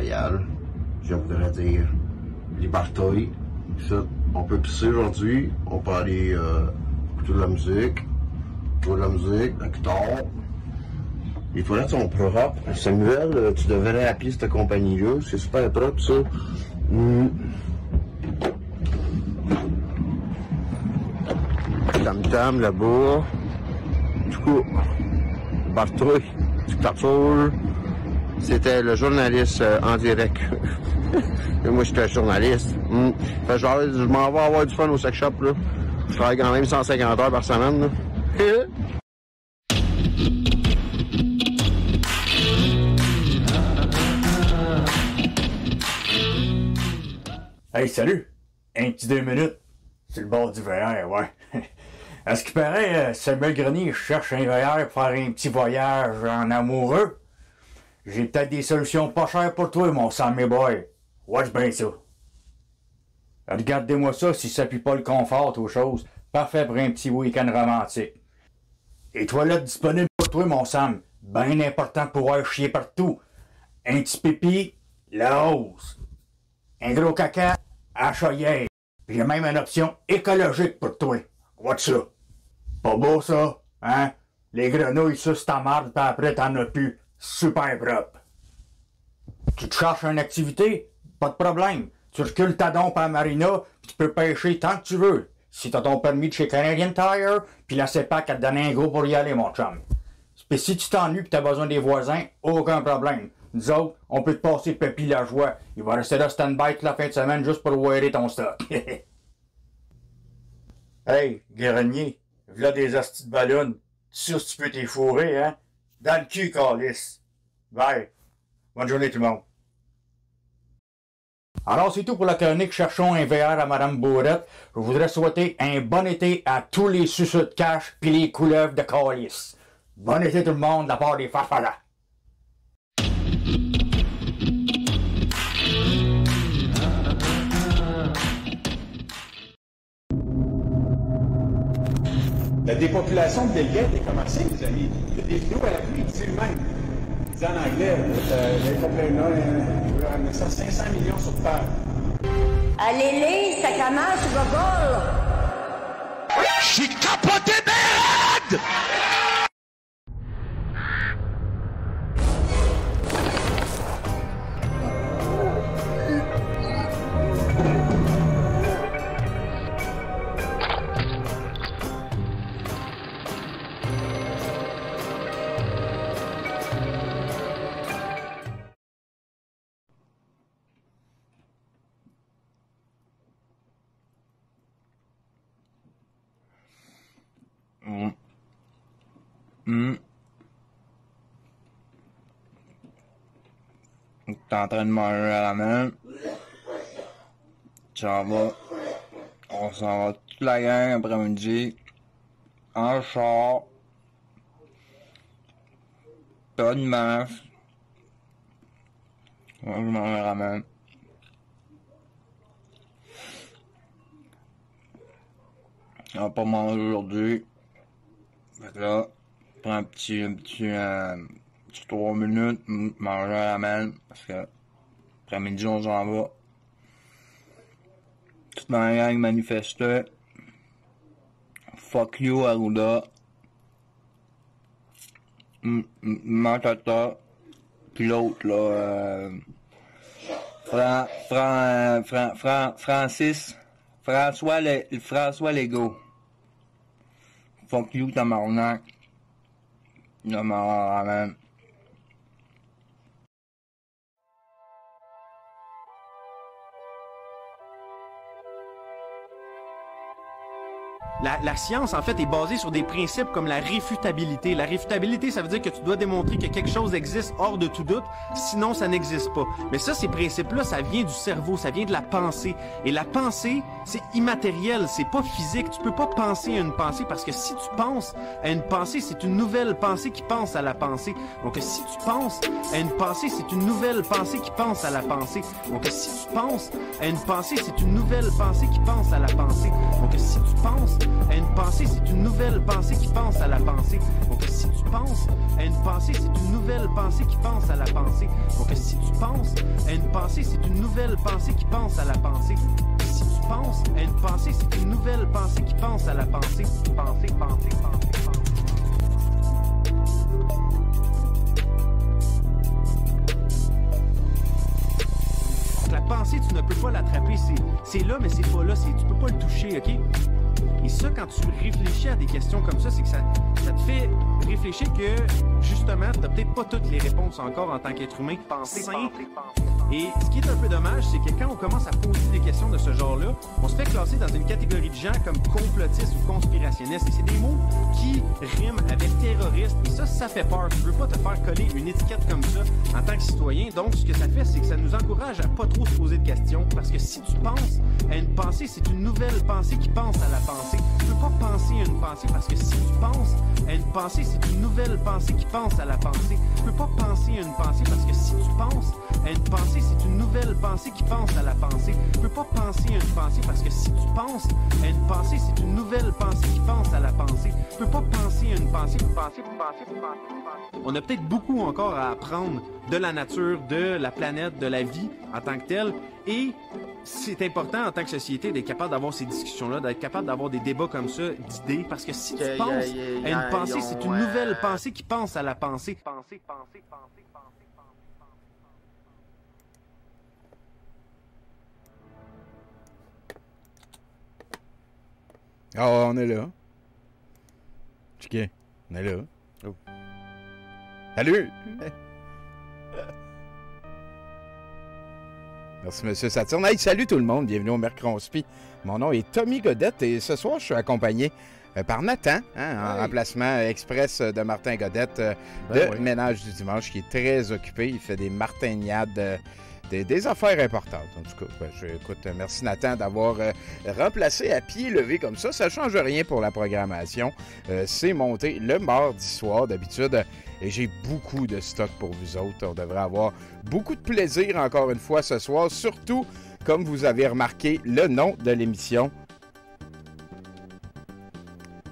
Montréal. Je voudrais dire les Barteuils. On peut pisser aujourd'hui, on peut aller écouter de la musique, la guitare. Les toilettes sont propres. Samuel, tu devrais appeler cette compagnie-là, c'est super propre ça. Tam-tam là-bas. Du coup, Barteuil, dictature. C'était le journaliste en direct. Et moi, j'étais journaliste. Fait, je m'en vais avoir du fun au sex shop, là. Je travaille quand même 150 heures par semaine, là. Hey, salut! Un petit 2 minutes. C'est le bord du VR, ouais. À ce qui paraît, Samuel Grenier cherche un VR pour faire un petit voyage en amoureux. J'ai peut-être des solutions pas chères pour toi, mon Sammy boy. Watch bien ça. Regardez-moi ça si ça pue pas le confort aux choses. Parfait pour un petit week-end romantique. Les toilettes disponibles pour toi, mon Sam. Ben important pour pouvoir chier partout. Un petit pipi, la hausse. Un gros caca, à choyer. J'ai même une option écologique pour toi. Watch ça. Pas beau ça, hein? Les grenouilles sucent ta marde, pis après t'en as plus. Super propre. Tu te cherches une activité? Pas de problème. Tu recules ta dompe à la marina, pis tu peux pêcher tant que tu veux. Si t'as ton permis de chez Canadian Tire, pis la CEPAC a te donné un gros pour y aller, mon chum. Pis si tu t'ennuies pis t'as besoin des voisins, aucun problème. Nous autres, on peut te passer Pépi la joie. Il va rester là stand-by toute la fin de semaine juste pour wearer ton stock. Hey, Grenier, v'là des hosties de ballon. Tu sais si tu peux t'y fourrer, hein? Dans le cul, calice. Bye. Bonne journée tout le monde. Alors, c'est tout pour la chronique Cherchons un VR à Madame Bourrette. Je voudrais souhaiter un bon été à tous les suceux de cash pis les couleuvres de calice. Bon été tout le monde de la part des farfadas. La dépopulation de Bill Gates est commencée, les amis. Il y a des vidéos à la pluie qui disent même. Il dit en anglais, il veut ramener ça 500 millions sur Terre. Allez, les, ça commence, Gogol! J'ai capoté merde! T'es en train de manger à la main. On s'en va toute la gang après-midi. En char. Pas de masque. Moi, je m'en ramène. On va pas manger aujourd'hui. Fait que là, prends un petit 3 minutes, manger à la main, parce que après-midi on s'en va. Toute ma gang manifestait. Fuck you Arruda. Matata. Puis l'autre là, François Legault. Fuck you tabarnak. Non mais man. La science, en fait, est basée sur des principes comme la réfutabilité. La réfutabilité, ça veut dire que tu dois démontrer que quelque chose existe hors de tout doute, sinon ça n'existe pas. Mais ça, ces principes-là, ça vient du cerveau, ça vient de la pensée. Et la pensée, c'est immatériel, c'est pas physique. Tu peux pas penser à une pensée parce que si tu penses à une pensée, c'est une nouvelle pensée qui pense à la pensée. Donc si tu penses à une pensée, c'est une nouvelle pensée qui pense à la pensée. Donc si tu penses à une pensée, c'est une nouvelle pensée qui pense à la pensée. Donc si tu penses à une pensée, c'est une nouvelle pensée qui pense à la pensée. Donc si tu penses à une pensée, c'est une nouvelle pensée qui pense à la pensée. Donc si tu penses à une pensée, c'est une nouvelle pensée qui pense à la pensée. Si tu penses à une pensée, c'est une nouvelle pensée qui pense à la pensée. Pensée, pensée, pensée, pensée. La pensée, tu ne peux pas l'attraper. C'est là, mais c'est pas là. Tu peux pas le toucher, OK? Et ça, quand tu réfléchis à des questions comme ça, c'est que ça te fait réfléchir que, justement, tu n'as peut-être pas toutes les réponses encore en tant qu'être humain. Penser. Et ce qui est un peu dommage, c'est que quand on commence à poser des questions de ce genre-là, on se fait classer dans une catégorie de gens comme complotistes ou conspirationnistes. Et c'est des mots qui riment avec terroriste. Et ça fait peur. Tu veux pas te faire coller une étiquette comme ça en tant que citoyen. Donc, ce que ça fait, c'est que ça nous encourage à pas trop se poser de questions. Parce que si tu penses à une pensée, c'est une nouvelle pensée qui pense à la pensée. Tu peux pas penser à une pensée parce que si tu penses à une pensée, c'est une nouvelle pensée qui pense à la pensée. Tu peux pas penser à une pensée parce que si tu penses à une pensée, c'est une nouvelle pensée qui pense à la pensée. Tu peux pas penser à une pensée parce que si tu penses à une pensée, c'est une nouvelle pensée qui pense à la pensée. Tu peux pas penser à une pensée, penser. On a peut-être beaucoup encore à apprendre de la nature, de la planète, de la vie en tant que telle. Et c'est important en tant que société d'être capable d'avoir ces discussions-là, d'être capable d'avoir des débats comme ça, d'idées, parce que si tu penses à une pensée, c'est une nouvelle pensée qui pense à la pensée. Penser. Ah, on est là. Chiquet, on est là. Oh. Salut! Merci, M. Saturne. Hey, salut tout le monde, bienvenue au Mercronspi. Mon nom est Tommy Godette et ce soir, je suis accompagné par Nathan, en remplacement express de Martin Godette de Ménage du Dimanche, qui est très occupé. Il fait des martignades, des affaires importantes. En tout cas, écoute, merci Nathan d'avoir remplacé à pied levé comme ça. Ça ne change rien pour la programmation. C'est monté le mardi soir d'habitude. Et j'ai beaucoup de stock pour vous autres. On devrait avoir beaucoup de plaisir encore une fois ce soir. Surtout, comme vous avez remarqué, le nom de l'émission.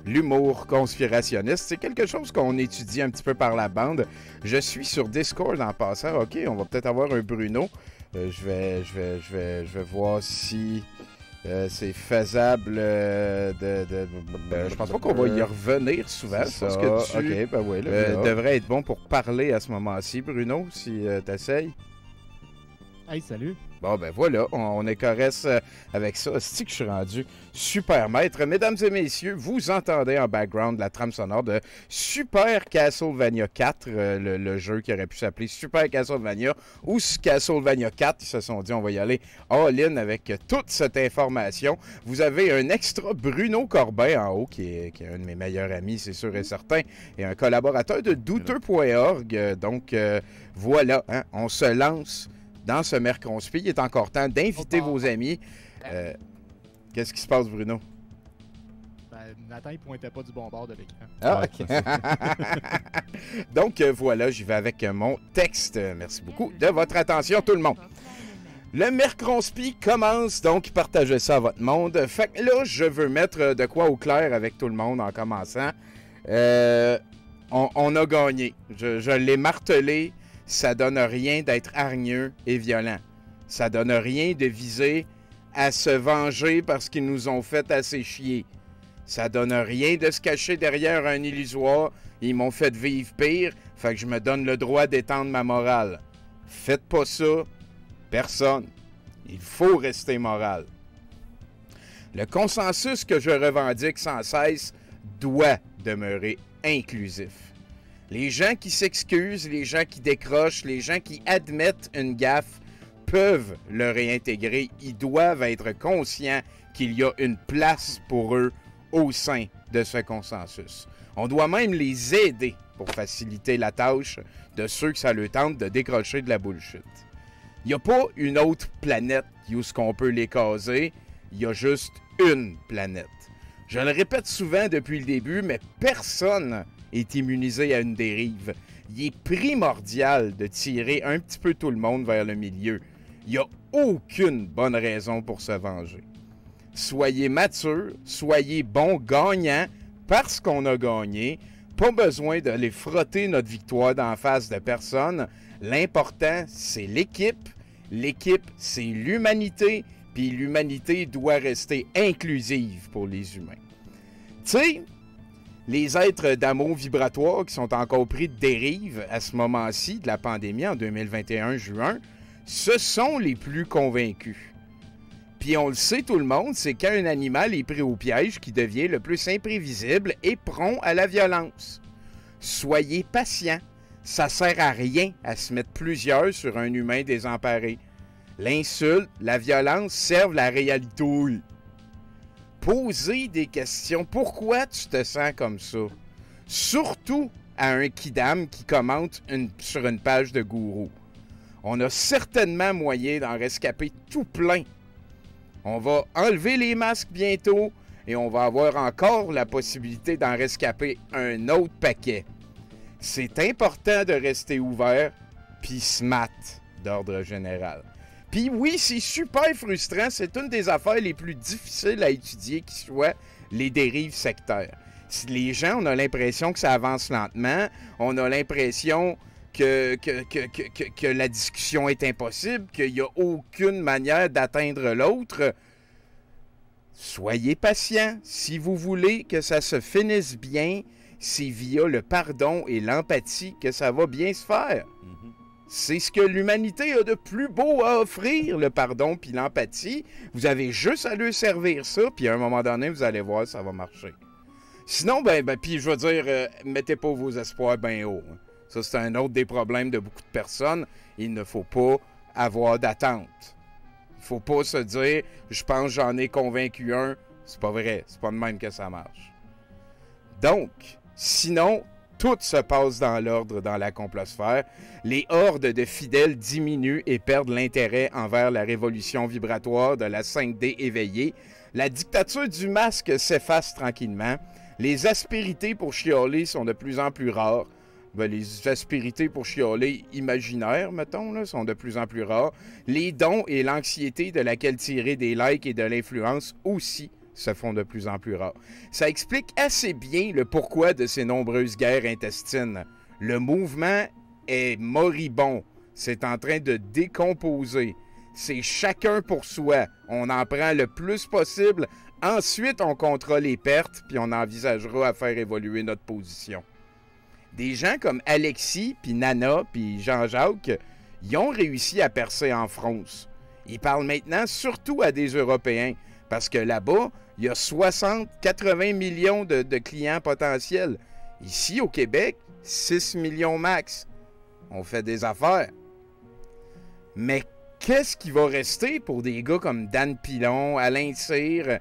L'humour conspirationniste, c'est quelque chose qu'on étudie un petit peu par la bande. Je suis sur Discord en passant. OK, on va peut-être avoir un Bruno. Je vais voir si c'est faisable je pense pas qu'on va y revenir souvent. Je pense que tu devrais être bon pour parler à ce moment-ci, Bruno, si t'essayes. Hey, salut! Bon, ben voilà, on est correct avec ça. C'est que je suis rendu super maître. Mesdames et messieurs, vous entendez en background la trame sonore de Super Castlevania 4, le jeu qui aurait pu s'appeler Super Castlevania ou Castlevania 4. Ils se sont dit, on va y aller all-in avec toute cette information. Vous avez un extra Bruno Corbin en haut, qui est un de mes meilleurs amis, c'est sûr et certain, et un collaborateur de douteux.org. Donc, voilà, hein, on se lance dans ce Mercronspi. Il est encore temps d'inviter vos amis. Qu'est-ce qui se passe, Bruno? Nathan, il pointait pas du bon bord de l'écran. Ah, OK. Donc, voilà, j'y vais avec mon texte. Merci beaucoup de votre attention, tout le monde. Le Mercronspi commence, donc partagez ça à votre monde. Fait que là, je veux mettre de quoi au clair avec tout le monde en commençant. On a gagné. Je l'ai martelé. Ça donne rien d'être hargneux et violent. Ça donne rien de viser à se venger parce qu'ils nous ont fait assez chier. Ça donne rien de se cacher derrière un illusoire. Ils m'ont fait vivre pire, fait que je me donne le droit d'étendre ma morale. Faites pas ça, personne. Il faut rester moral. Le consensus que je revendique sans cesse doit demeurer inclusif. Les gens qui s'excusent, les gens qui décrochent, les gens qui admettent une gaffe peuvent le réintégrer. Ils doivent être conscients qu'il y a une place pour eux au sein de ce consensus. On doit même les aider pour faciliter la tâche de ceux que ça leur tente de décrocher de la bullshit. Il n'y a pas une autre planète où ce qu'on peut les caser, il y a juste une planète. Je le répète souvent depuis le début, mais personne est immunisé à une dérive. Il est primordial de tirer un petit peu tout le monde vers le milieu. Il n'y a aucune bonne raison pour se venger. Soyez mature, soyez bon gagnant parce qu'on a gagné, pas besoin d'aller frotter notre victoire d'en face de personne. L'important, c'est l'équipe. L'équipe, c'est l'humanité. Puis l'humanité doit rester inclusive pour les humains. Tu sais, les êtres d'amour vibratoire qui sont encore pris de dérive à ce moment-ci de la pandémie en 2021 juin, ce sont les plus convaincus. Puis on le sait tout le monde, c'est quand un animal est pris au piège qui devient le plus imprévisible et prompt à la violence. Soyez patients, ça sert à rien à se mettre plusieurs sur un humain désemparé. L'insulte, la violence servent la réalité. Posez des questions. Pourquoi tu te sens comme ça? Surtout à un kidam qui commente sur une page de gourou. On a certainement moyen d'en rescaper tout plein. On va enlever les masques bientôt et on va avoir encore la possibilité d'en rescaper un autre paquet. C'est important de rester ouvert puis smart d'ordre général. Puis oui, c'est super frustrant. C'est une des affaires les plus difficiles à étudier qui soit les dérives sectaires. Les gens, on a l'impression que ça avance lentement. On a l'impression que la discussion est impossible, qu'il n'y a aucune manière d'atteindre l'autre. Soyez patients. Si vous voulez que ça se finisse bien, c'est via le pardon et l'empathie que ça va bien se faire. C'est ce que l'humanité a de plus beau à offrir, le pardon puis l'empathie. Vous avez juste à leur servir ça, puis à un moment donné, vous allez voir, ça va marcher. Sinon, puis je veux dire, mettez pas vos espoirs bien haut. Hein. Ça, c'est un autre des problèmes de beaucoup de personnes. Il ne faut pas avoir d'attente. Il faut pas se dire, je pense que j'en ai convaincu un. C'est pas vrai, c'est pas de même que ça marche. Donc, sinon, tout se passe dans l'ordre dans la complosphère. Les hordes de fidèles diminuent et perdent l'intérêt envers la révolution vibratoire de la 5D éveillée. La dictature du masque s'efface tranquillement. Les aspérités pour chialer sont de plus en plus rares. Les aspérités pour chialer imaginaires, mettons, là, sont de plus en plus rares. Les dons et l'anxiété de laquelle tirer des likes et de l'influence aussi se font de plus en plus rares. Ça explique assez bien le pourquoi de ces nombreuses guerres intestines. Le mouvement est moribond. C'est en train de décomposer. C'est chacun pour soi. On en prend le plus possible. Ensuite, on comptera les pertes, puis on envisagera à faire évoluer notre position. Des gens comme Alexis, puis Nana, puis Jean-Jacques, ils ont réussi à percer en France. Ils parlent maintenant surtout à des Européens, parce que là-bas, il y a 60-80 millions de clients potentiels. Ici, au Québec, 6 millions max. On fait des affaires. Mais qu'est-ce qui va rester pour des gars comme Dan Pilon, Alain Cyr,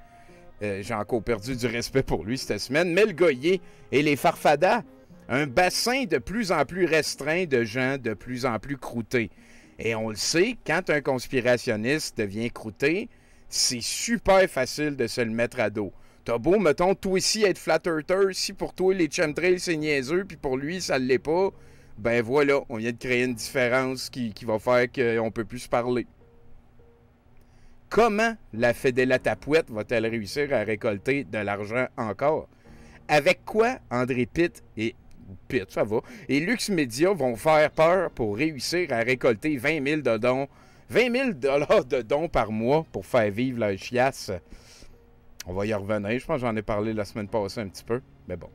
j'ai encore perdu du respect pour lui cette semaine, Mel Goyer et les Farfadas? Un bassin de plus en plus restreint de gens de plus en plus croûtés. Et on le sait, quand un conspirationniste devient croûté, c'est super facile de se le mettre à dos. T'as beau, mettons, toi aussi être flat earther, si pour toi les chemtrails c'est niaiseux, puis pour lui ça ne l'est pas, ben voilà, on vient de créer une différence qui va faire qu'on peut plus se parler. Comment la Fédéla Tapouette va-t-elle réussir à récolter de l'argent encore? Avec quoi André Pitt et Lux Media vont faire peur pour réussir à récolter 20 000 de dons, 20 000 $ de dons par mois pour faire vivre leur chiasse? On va y revenir. Je pense que j'en ai parlé la semaine passée un petit peu. Mais bon.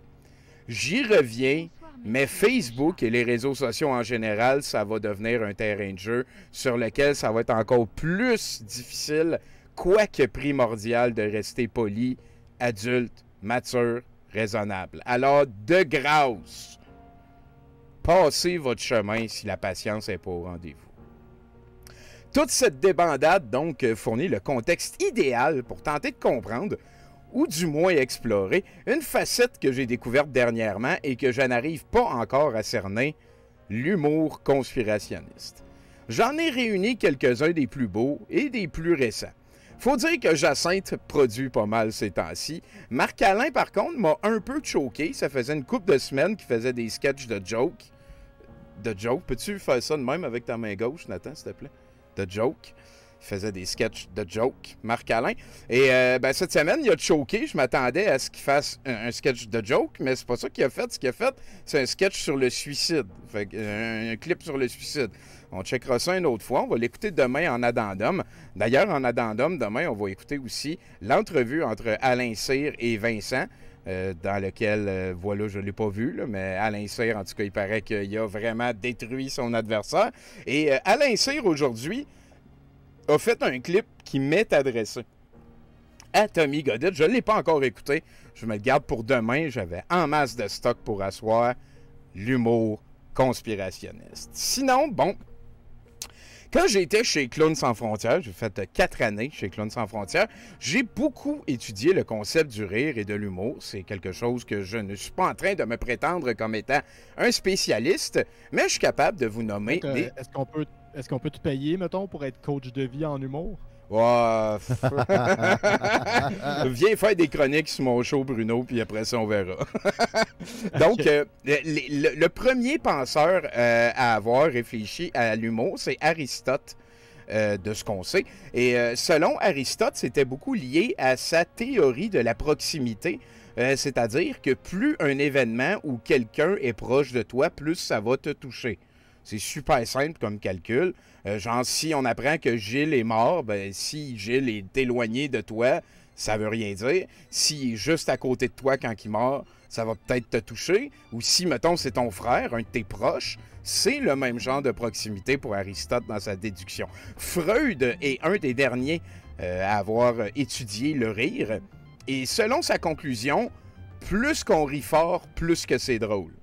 J'y reviens. Mais Facebook et les réseaux sociaux en général, ça va devenir un terrain de jeu sur lequel ça va être encore plus difficile, quoique primordial, de rester poli, adulte, mature, raisonnable. Alors, de grâce, passez votre chemin si la patience n'est pas au rendez-vous. Toute cette débandade, donc, fournit le contexte idéal pour tenter de comprendre, ou du moins explorer, une facette que j'ai découverte dernièrement et que je n'arrive pas encore à cerner, l'humour conspirationniste. J'en ai réuni quelques-uns des plus beaux et des plus récents. Faut dire que Jacinthe produit pas mal ces temps-ci. Marc-Alain, par contre, m'a un peu choqué. Ça faisait une couple de semaines qu'il faisait des sketchs de joke. De joke. Peux-tu faire ça de même avec ta main gauche, Nathan, s'il te plaît? De joke. Il faisait des sketchs de joke, Marc-Alain. Et cette semaine, il a choqué. Je m'attendais à ce qu'il fasse un sketch de joke, mais c'est pas ça qu'il a fait. Ce qu'il a fait, c'est un sketch sur le suicide. Fait un clip sur le suicide. On checkera ça une autre fois. On va l'écouter demain en addendum. D'ailleurs, en addendum, demain, on va écouter aussi l'entrevue entre Alain Cyr et Vincent, dans lequel, voilà, je ne l'ai pas vu, là, mais Alain Cyr, en tout cas, il paraît qu'il a vraiment détruit son adversaire. Et Alain Cyr, aujourd'hui, a fait un clip qui m'est adressé à Tommy Godette. Je ne l'ai pas encore écouté. Je me le garde pour demain. J'avais en masse de stock pour asseoir l'humour conspirationniste. Sinon, bon, quand j'étais chez Clowns sans frontières, j'ai fait 4 années chez Clowns sans frontières, j'ai beaucoup étudié le concept du rire et de l'humour. C'est quelque chose que je ne suis pas en train de me prétendre comme étant un spécialiste, mais je suis capable de vous nommer des... Est-ce qu'on peut te payer, mettons, pour être coach de vie en humour? Oh, viens faire des chroniques sur mon show, Bruno, puis après ça, on verra. Donc, le premier penseur à avoir réfléchi à l'humour, c'est Aristote, de ce qu'on sait. Et selon Aristote, c'était beaucoup lié à sa théorie de la proximité. C'est-à-dire que plus un événement ou quelqu'un est proche de toi, plus ça va te toucher. C'est super simple comme calcul. Genre, si on apprend que Gilles est mort, ben si Gilles est éloigné de toi, ça veut rien dire. S'il est juste à côté de toi quand il meurt, ça va peut-être te toucher. Ou si, mettons, c'est ton frère, un de tes proches, c'est le même genre de proximité pour Aristote dans sa déduction. Freud est un des derniers à avoir étudié le rire. Et selon sa conclusion, plus qu'on rit fort, plus que c'est drôle.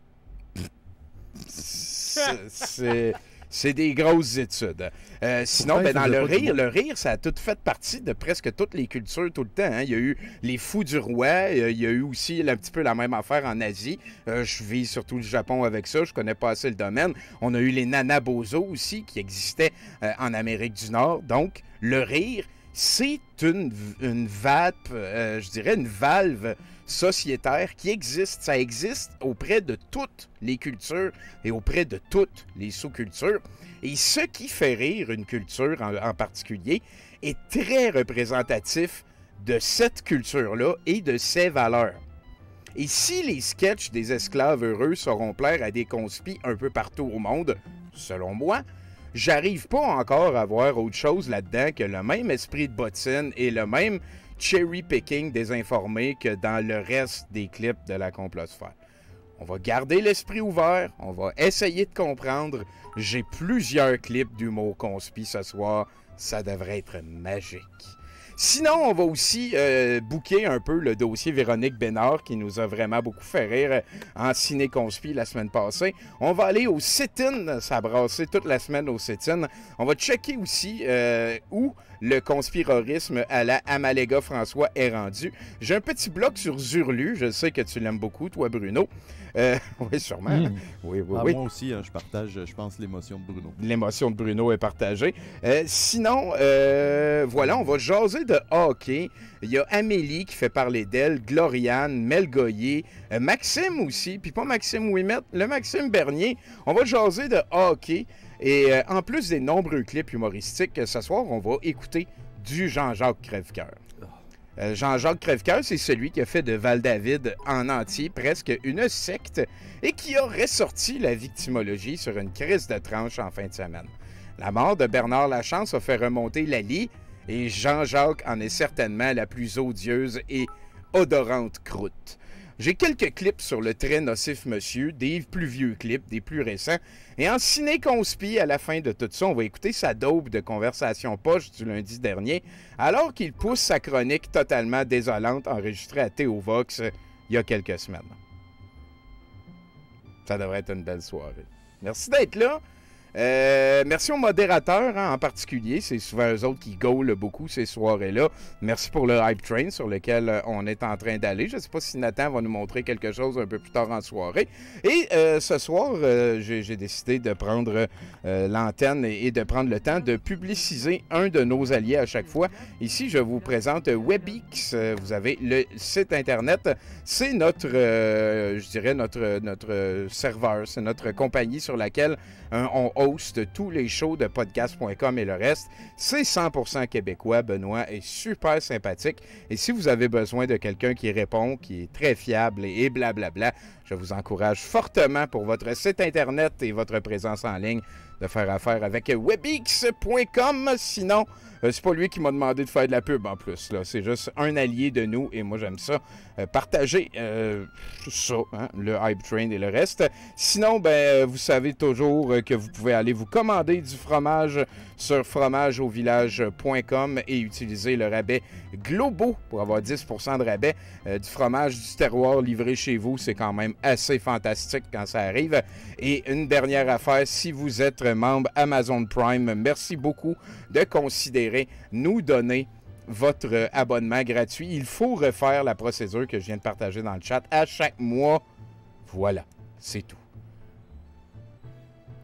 C'est des grosses études. Sinon, dans le rire, ça a tout fait partie de presque toutes les cultures tout le temps. Hein. Il y a eu les fous du roi, il y a eu aussi un petit peu la même affaire en Asie. Je vis surtout le Japon avec ça, je connais pas assez le domaine. On a eu les nanabozo aussi qui existaient en Amérique du Nord. Donc, le rire, c'est une valve, je dirais une valve sociétaire qui existe. Ça existe auprès de toutes les cultures et auprès de toutes les sous-cultures. Et ce qui fait rire une culture en particulier est très représentatif de cette culture-là et de ses valeurs. Et si les sketchs des esclaves heureux sauront plaire à des conspis un peu partout au monde, selon moi, j'arrive pas encore à voir autre chose là-dedans que le même esprit de bottine et le même cherry-picking désinformé que dans le reste des clips de la complosphère. On va garder l'esprit ouvert, on va essayer de comprendre. J'ai plusieurs clips d'humour conspi ce soir, ça devrait être magique. Sinon, on va aussi booker un peu le dossier Véronique Bénard qui nous a vraiment beaucoup fait rire en ciné-conspi la semaine passée. On va aller au sit-in, ça a brassé toute la semaine au sit-in. On va checker aussi où le conspirorisme à la Amalega François est rendu. J'ai un petit bloc sur Zurlu, je sais que tu l'aimes beaucoup, toi Bruno. Oui, sûrement. Oui. Moi aussi, je partage, je pense, l'émotion de Bruno. L'émotion de Bruno est partagée. Sinon, voilà, on va jaser de hockey. Il y a Amélie qui fait parler d'elle, Gloriane, Mel Goyer, Maxime aussi, puis pas Maxime Ouimet, le Maxime Bernier. On va jaser de hockey. Et en plus des nombreux clips humoristiques, ce soir, on va écouter du Jean-Jacques Crèvecoeur. Jean-Jacques Crèvecoeur, c'est celui qui a fait de Val-David en entier presque une secte et qui a ressorti la victimologie sur une crise de tranche en fin de semaine. La mort de Bernard Lachance a fait remonter Lali et Jean-Jacques en est certainement la plus odieuse et odorante croûte. J'ai quelques clips sur le très nocif monsieur, des plus vieux clips, des plus récents. Et en ciné-conspi, à la fin de tout ça, on va écouter sa daube de conversation poche du lundi dernier, alors qu'il pousse sa chronique totalement désolante enregistrée à Théo Vox il y a quelques semaines. Ça devrait être une belle soirée. Merci d'être là. Merci aux modérateurs en particulier, c'est souvent eux autres qui gaulent beaucoup ces soirées-là. Merci pour le Hype Train sur lequel on est en train d'aller. Je ne sais pas si Nathan va nous montrer quelque chose un peu plus tard en soirée. Et ce soir, j'ai décidé de prendre l'antenne et de prendre le temps de publiciser un de nos alliés à chaque fois. Ici, je vous présente WebEx. Vous avez le site internet. C'est notre, je dirais, notre serveur. C'est notre compagnie sur laquelle on host tous les shows de podcast.com et le reste. C'est 100% québécois. Benoît est super sympathique. Et si vous avez besoin de quelqu'un qui répond, qui est très fiable et blablabla, je vous encourage fortement pour votre site Internet et votre présence en ligne de faire affaire avec webx.com. Sinon, c'est pas lui qui m'a demandé de faire de la pub en plus. Là. C'est juste un allié de nous et moi j'aime ça. Partager ça, hein, le Hype Train et le reste. Sinon, vous savez toujours que vous pouvez aller vous commander du fromage sur fromageauvillage.com et utiliser le rabais Globo pour avoir 10% de rabais. Du fromage du terroir livré chez vous, c'est quand même assez fantastique quand ça arrive. Et une dernière affaire, si vous êtes membre Amazon Prime, merci beaucoup de considérer nous donner votre abonnement gratuit. Il faut refaire la procédure que je viens de partager dans le chat à chaque mois. Voilà, c'est tout.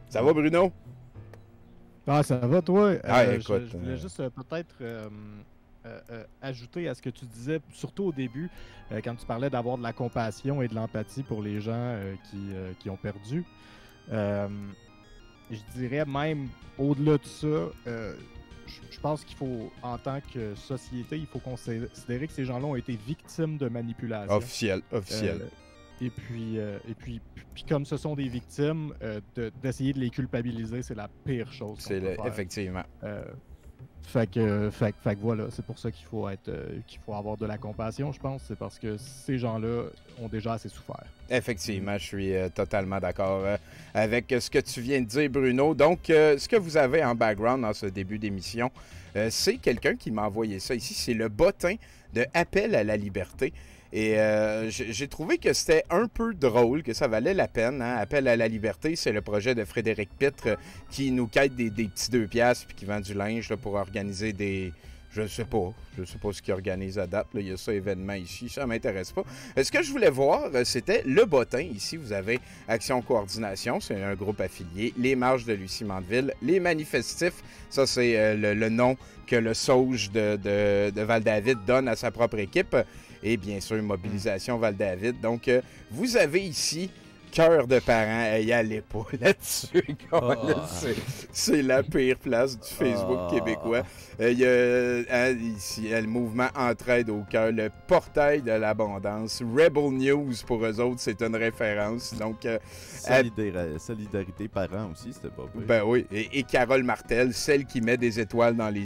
Ça va, Bruno? Ah, ça va, toi? Écoute, je voulais juste peut-être ajouter à ce que tu disais, surtout au début, quand tu parlais d'avoir de la compassion et de l'empathie pour les gens qui ont perdu. Je dirais même, au-delà de ça, je pense qu'il faut, en tant que société, il faut considérer que ces gens-là ont été victimes de manipulation. Officiel. Et puis, comme ce sont des victimes, d'essayer de les culpabiliser, c'est la pire chose qu'on peut faire. Effectivement. Fait que voilà, c'est pour ça qu'il faut avoir de la compassion, je pense. C'est parce que ces gens-là ont déjà assez souffert. Effectivement, je suis totalement d'accord avec ce que tu viens de dire, Bruno. Donc, ce que vous avez en background dans ce début d'émission, c'est quelqu'un qui m'a envoyé ça ici. C'est le bottin de Appel à la liberté. Et j'ai trouvé que c'était un peu drôle, que ça valait la peine. Hein? Appel à la liberté, c'est le projet de Frédéric Pitre qui nous quête des petits 2 piastres puis qui vend du linge là, pour organiser des... Je sais pas ce qu'il organise à date. Là. Il y a ça événement ici, ça m'intéresse pas. Ce que je voulais voir, c'était le bottin. Ici, vous avez Action Coordination, c'est un groupe affilié. Les Marches de Lucie Mandeville. Les Manifestifs, ça c'est le nom que le Sauge de Val-David donne à sa propre équipe. Et bien sûr, Mobilisation Val-David. Donc, vous avez ici Cœur de parents. Y allez pas là-dessus. C'est la pire place du Facebook québécois. Il y a ici le mouvement Entraide au cœur, le portail de l'abondance. Rebel News, pour eux autres, c'est une référence. Donc, Solidarité parents aussi, c'était pas pire. Ben oui. Et Carole Martel, celle qui met des étoiles dans les